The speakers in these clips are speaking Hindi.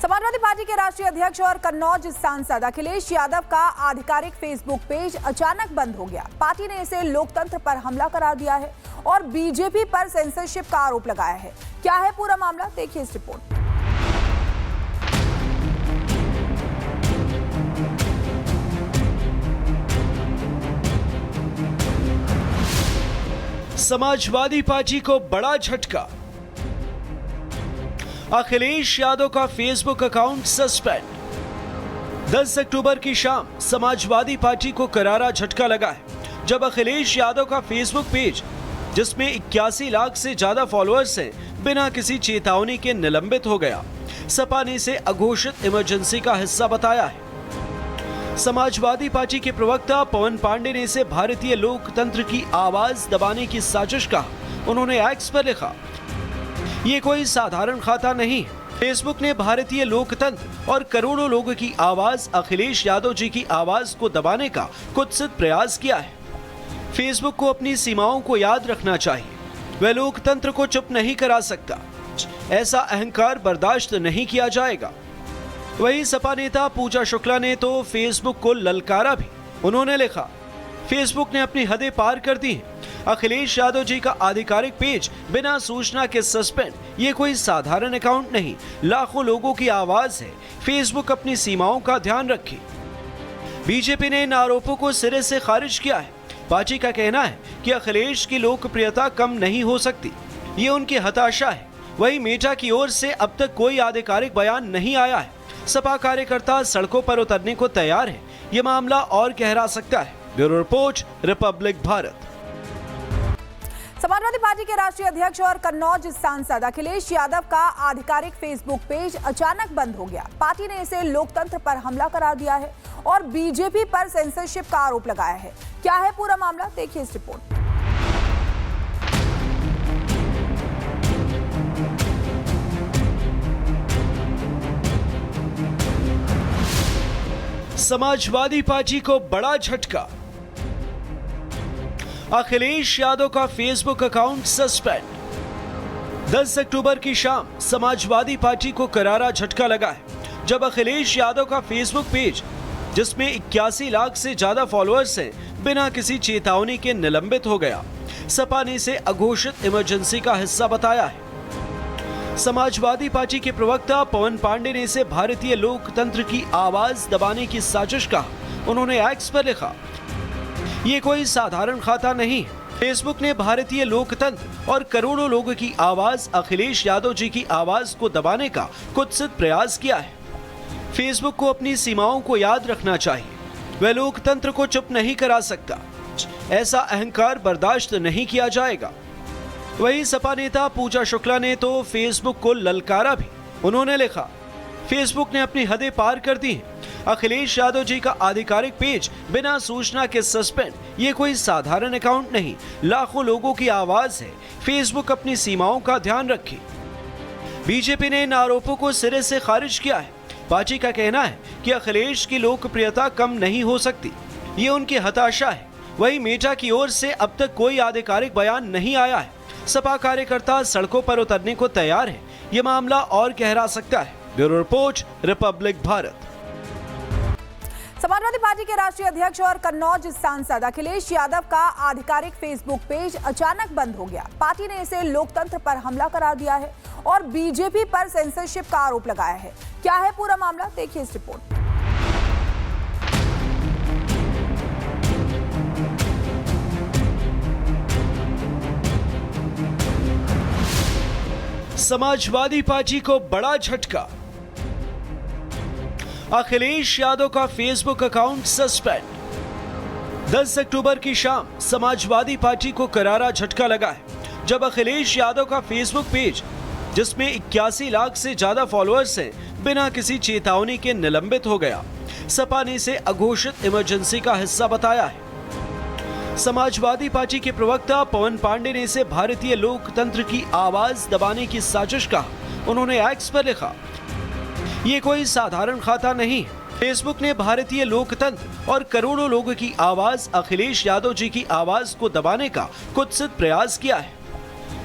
समाजवादी पार्टी के राष्ट्रीय अध्यक्ष और कन्नौज सांसद अखिलेश यादव का आधिकारिक फेसबुक पेज अचानक बंद हो गया। पार्टी ने इसे लोकतंत्र पर हमला करार दिया है और बीजेपी पर सेंसरशिप का आरोप लगाया है। क्या है पूरा मामला, देखिए इस रिपोर्ट। समाजवादी पार्टी को बड़ा झटका। अखिलेश यादव का फेसबुक अकाउंट सस्पेंड। 10 अक्टूबर की शाम समाजवादी पार्टी को करारा झटका लगा है जब अखिलेश यादव का फेसबुक पेज, जिसमें 81 लाख से ज्यादा फॉलोअर्स हैं, बिना किसी चेतावनी के निलंबित हो गया। सपा ने इसे अघोषित इमरजेंसी का हिस्सा बताया है। समाजवादी पार्टी के प्रवक्ता पवन पांडे ने इसे भारतीय लोकतंत्र की आवाज दबाने की साजिश कहा। उन्होंने एक्स पर लिखा, ये कोई साधारण खाता नहीं। फेसबुक ने भारतीय लोकतंत्र और करोड़ों लोगों की आवाज अखिलेश यादव जी की आवाज को दबाने का कुत्सित प्रयास किया है। फेसबुक को अपनी सीमाओं को याद रखना चाहिए। वह लोकतंत्र को चुप नहीं करा सकता। ऐसा अहंकार बर्दाश्त नहीं किया जाएगा। वही सपा नेता पूजा शुक्ला ने तो फेसबुक को ललकारा भी। उन्होंने लिखा, फेसबुक ने अपनी हदें पार कर दी हैं। अखिलेश यादव जी का आधिकारिक पेज बिना सूचना के सस्पेंड। ये कोई साधारण अकाउंट नहीं, लाखों लोगों की आवाज है। फेसबुक अपनी सीमाओं का ध्यान रखे। बीजेपी ने इन आरोपों को सिरे से खारिज किया है। पार्टी का कहना है कि अखिलेश की लोकप्रियता कम नहीं हो सकती, ये उनकी हताशा है। वही मेटा की ओर से अब तक कोई आधिकारिक बयान नहीं आया है। सपा कार्यकर्ता सड़कों पर उतरने को तैयार है। ये मामला और गहरा सकता है। Bureau report, Republic Bharat. Samajwadi party के राष्ट्रीय अध्यक्ष और कन्नौज सांसद अखिलेश यादव का आधिकारिक फेसबुक पेज अचानक बंद हो गया। पार्टी ने इसे लोकतंत्र पर हमला करार दिया है और बीजेपी पर सेंसरशिप का आरोप लगाया है। क्या है पूरा मामला, देखिए इस रिपोर्ट। समाजवादी पार्टी को बड़ा झटका। अखिलेश यादव का फेसबुक अकाउंट सस्पेंड। 10 अक्टूबर की शाम समाजवादी पार्टी को करारा झटका लगा है जब अखिलेश यादव का फेसबुक पेज, जिसमें 81 लाख से ज्यादा फॉलोअर्स हैं, बिना किसी चेतावनी के निलंबित हो गया। सपा ने इसे अघोषित इमरजेंसी का हिस्सा बताया है। समाजवादी पार्टी के प्रवक्ता पवन पांडे ने इसे भारतीय लोकतंत्र की आवाज दबाने की साजिश कहा। उन्होंने एक्स पर लिखा, ये कोई साधारण खाता नहीं। फेसबुक ने भारतीय लोकतंत्र और करोड़ों लोगों की आवाज अखिलेश यादव जी की आवाज को दबाने का कुत्सित प्रयास किया है। फेसबुक को अपनी सीमाओं को याद रखना चाहिए। वह लोकतंत्र को चुप नहीं करा सकता। ऐसा अहंकार बर्दाश्त नहीं किया जाएगा। वही सपा नेता पूजा शुक्ला ने तो फेसबुक को ललकारा भी। उन्होंने लिखा, फेसबुक ने अपनी हदें पार कर दी हैं। अखिलेश यादव जी का आधिकारिक पेज बिना सूचना के सस्पेंड। ये कोई साधारण अकाउंट नहीं, लाखों लोगों की आवाज है। फेसबुक अपनी सीमाओं का ध्यान रखे। बीजेपी ने इन आरोपों को सिरे से खारिज किया है। पार्टी का कहना है कि अखिलेश की लोकप्रियता कम नहीं हो सकती, ये उनकी हताशा है। वही मेटा की ओर से अब तक कोई आधिकारिक बयान नहीं आया है। सपा कार्यकर्ता सड़कों पर उतरने को तैयार है। ये मामला और गहरा सकता है। Bureau report, Republic Bharat. Samajwadi party के राष्ट्रीय अध्यक्ष और कन्नौज सांसद अखिलेश यादव का आधिकारिक फेसबुक पेज अचानक बंद हो गया। पार्टी ने इसे लोकतंत्र पर हमला करार दिया है और बीजेपी पर सेंसरशिप का आरोप लगाया है। क्या है पूरा मामला, देखिए इस रिपोर्ट। समाजवादी पार्टी को बड़ा झटका। अखिलेश यादव का फेसबुक अकाउंट सस्पेंड। 10 अक्टूबर की शाम समाजवादी पार्टी को करारा झटका लगा है जब अखिलेश यादव का फेसबुक पेज, जिसमें 81 लाख से ज्यादा फॉलोअर्स हैं, बिना किसी चेतावनी के निलंबित हो गया। सपा ने इसे अघोषित इमरजेंसी का हिस्सा बताया है। समाजवादी पार्टी के प्रवक्ता पवन पांडे ने इसे भारतीय लोकतंत्र की आवाज दबाने की साजिश कहा। उन्होंने एक्स पर लिखा, ये कोई साधारण खाता नहीं। फेसबुक ने भारतीय लोकतंत्र और करोड़ों लोगों की आवाज अखिलेश यादव जी की आवाज को दबाने का कुत्सित प्रयास किया है।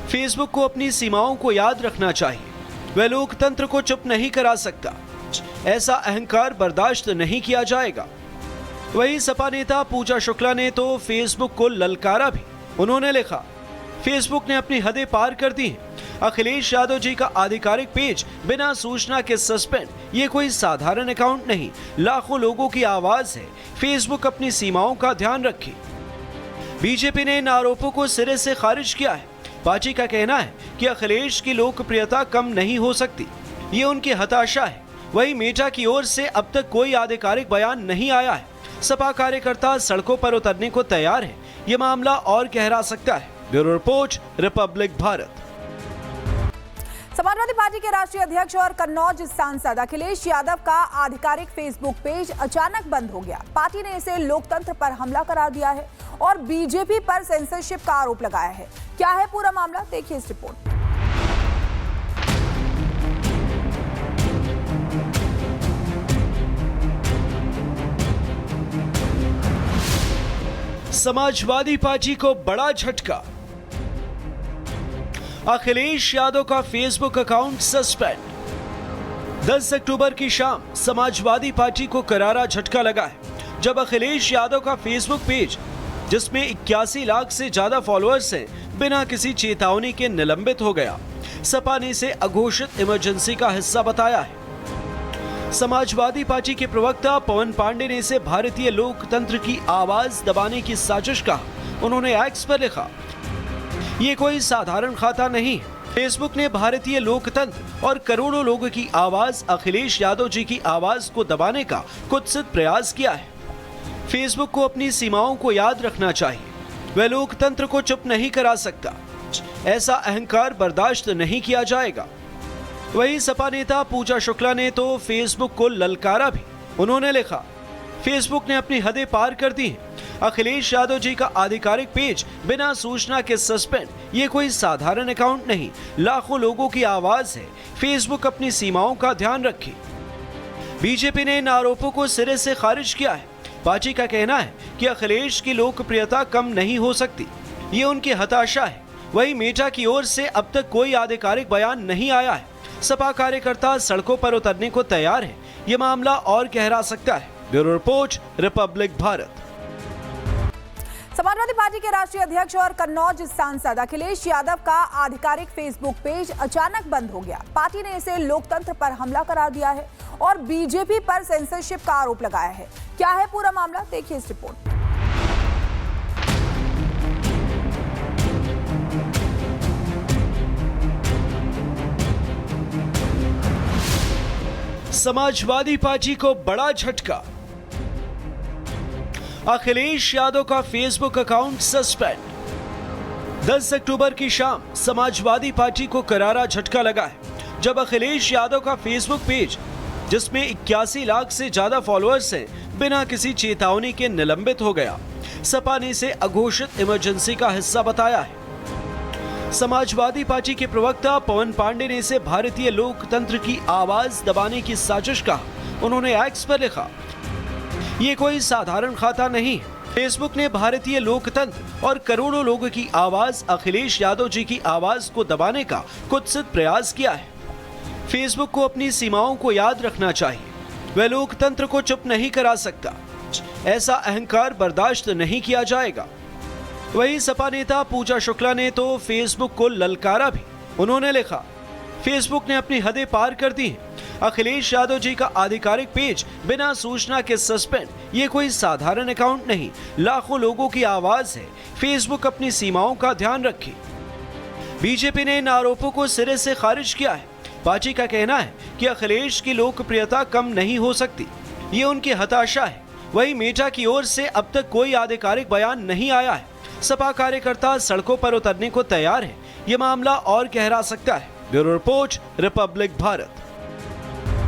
फेसबुक को अपनी सीमाओं को याद रखना चाहिए। वह लोकतंत्र को चुप नहीं करा सकता। ऐसा अहंकार बर्दाश्त नहीं किया जाएगा। वहीं सपा नेता पूजा शुक्ला ने तो फेसबुक को ललकारा भी। उन्होंने लिखा, फेसबुक ने अपनी हदें पार कर दी हैं। अखिलेश यादव जी का आधिकारिक पेज बिना सूचना के सस्पेंड, ये कोई साधारण अकाउंट नहीं, लाखों लोगों की आवाज है। फेसबुक अपनी सीमाओं का ध्यान रखे। बीजेपी ने इन आरोपों को सिरे से खारिज किया है। पार्टी का कहना है कि अखिलेश की लोकप्रियता कम नहीं हो सकती, ये उनकी हताशा है। वहीं मेटा की ओर से अब तक कोई आधिकारिक बयान नहीं आया है। सपा कार्यकर्ता सड़कों पर उतरने को तैयार है। ये मामला और गहरा सकता है। Bureau report, Republic Bharat. Samajwadi party के राष्ट्रीय अध्यक्ष और कन्नौज सांसद अखिलेश यादव का आधिकारिक फेसबुक पेज अचानक बंद हो गया। पार्टी ने इसे लोकतंत्र पर हमला करार दिया है और बीजेपी पर सेंसरशिप का आरोप लगाया है। क्या है पूरा मामला, देखिए इस रिपोर्ट। समाजवादी पार्टी को बड़ा झटका। अखिलेश यादव का फेसबुक अकाउंट सस्पेंड। 10 अक्टूबर की शाम समाजवादी पार्टी को करारा झटका लगा है जब अखिलेश यादव का फेसबुक पेज, जिसमें 81 लाख से ज्यादा फॉलोअर्स हैं, बिना किसी चेतावनी के निलंबित हो गया। सपा ने इसे अघोषित इमरजेंसी का हिस्सा बताया है। समाजवादी पार्टी के प्रवक्ता पवन पांडे ने इसे भारतीय लोकतंत्र की आवाज दबाने की साजिश कहा। उन्होंने एक्स पर लिखा, ये कोई साधारण खाता नहीं। फेसबुक ने भारतीय लोकतंत्र और करोड़ों लोगों की आवाज, अखिलेश यादव जी की आवाज को दबाने का कुत्सित प्रयास किया है। फेसबुक को अपनी सीमाओं को याद रखना चाहिए। वह लोकतंत्र को चुप नहीं करा सकता। ऐसा अहंकार बर्दाश्त नहीं किया जाएगा। वहीं सपा नेता पूजा शुक्ला ने तो फेसबुक को ललकारा भी। उन्होंने लिखा, फेसबुक ने अपनी हदें पार कर दी हैं। अखिलेश यादव जी का आधिकारिक पेज बिना सूचना के सस्पेंड, ये कोई साधारण अकाउंट नहीं, लाखों लोगों की आवाज है। फेसबुक अपनी सीमाओं का ध्यान रखे। बीजेपी ने इन आरोपों को सिरे से खारिज किया है। पार्टी का कहना है कि अखिलेश की लोकप्रियता कम नहीं हो सकती, ये उनकी हताशा है। वहीं मेटा की ओर से अब तक कोई आधिकारिक बयान नहीं आया है। सपा कार्यकर्ता सड़कों पर उतरने को तैयार है। ये मामला और गहरा सकता है। Bureau report, Republic Bharat. Samajwadi party के राष्ट्रीय अध्यक्ष और कन्नौज सांसद अखिलेश यादव का आधिकारिक फेसबुक पेज अचानक बंद हो गया। पार्टी ने इसे लोकतंत्र पर हमला करार दिया है और बीजेपी पर सेंसरशिप का आरोप लगाया है। क्या है पूरा मामला, देखिए इस रिपोर्ट। समाजवादी पार्टी को बड़ा झटका। अखिलेश यादव का फेसबुक अकाउंट सस्पेंड। 10 अक्टूबर की शाम समाजवादी पार्टी को करारा झटका लगा है जब अखिलेश यादव का फेसबुक पेज, जिसमें 81 लाख से ज्यादा फॉलोअर्स हैं, बिना किसी चेतावनी के निलंबित हो गया। सपा ने इसे अघोषित इमरजेंसी का हिस्सा बताया है। समाजवादी पार्टी के प्रवक्ता पवन पांडे ने इसे भारतीय लोकतंत्र की आवाज दबाने की साजिश कहा। उन्होंने एक्स पर लिखा, ये कोई साधारण खाता नहीं। फेसबुक ने भारतीय लोकतंत्र और करोड़ों लोगों की आवाज, अखिलेश यादव जी की आवाज को दबाने का कुत्सित प्रयास किया है। फेसबुक को अपनी सीमाओं को याद रखना चाहिए। वह लोकतंत्र को चुप नहीं करा सकता। ऐसा अहंकार बर्दाश्त नहीं किया जाएगा। वहीं सपा नेता पूजा शुक्ला ने तो फेसबुक को ललकारा भी। उन्होंने लिखा, फेसबुक ने अपनी हदें पार कर दी हैं। अखिलेश यादव जी का आधिकारिक पेज बिना सूचना के सस्पेंड, ये कोई साधारण अकाउंट नहीं, लाखों लोगों की आवाज है। फेसबुक अपनी सीमाओं का ध्यान रखे। बीजेपी ने इन आरोपों को सिरे से खारिज किया है। पार्टी का कहना है कि अखिलेश की लोकप्रियता कम नहीं हो सकती, ये उनकी हताशा है। वहीं मेटा की ओर से अब तक कोई आधिकारिक बयान नहीं आया है। सपा कार्यकर्ता सड़कों पर उतरने को तैयार है। ये मामला और गहरा सकता है। Bureau report, Republic Bharat.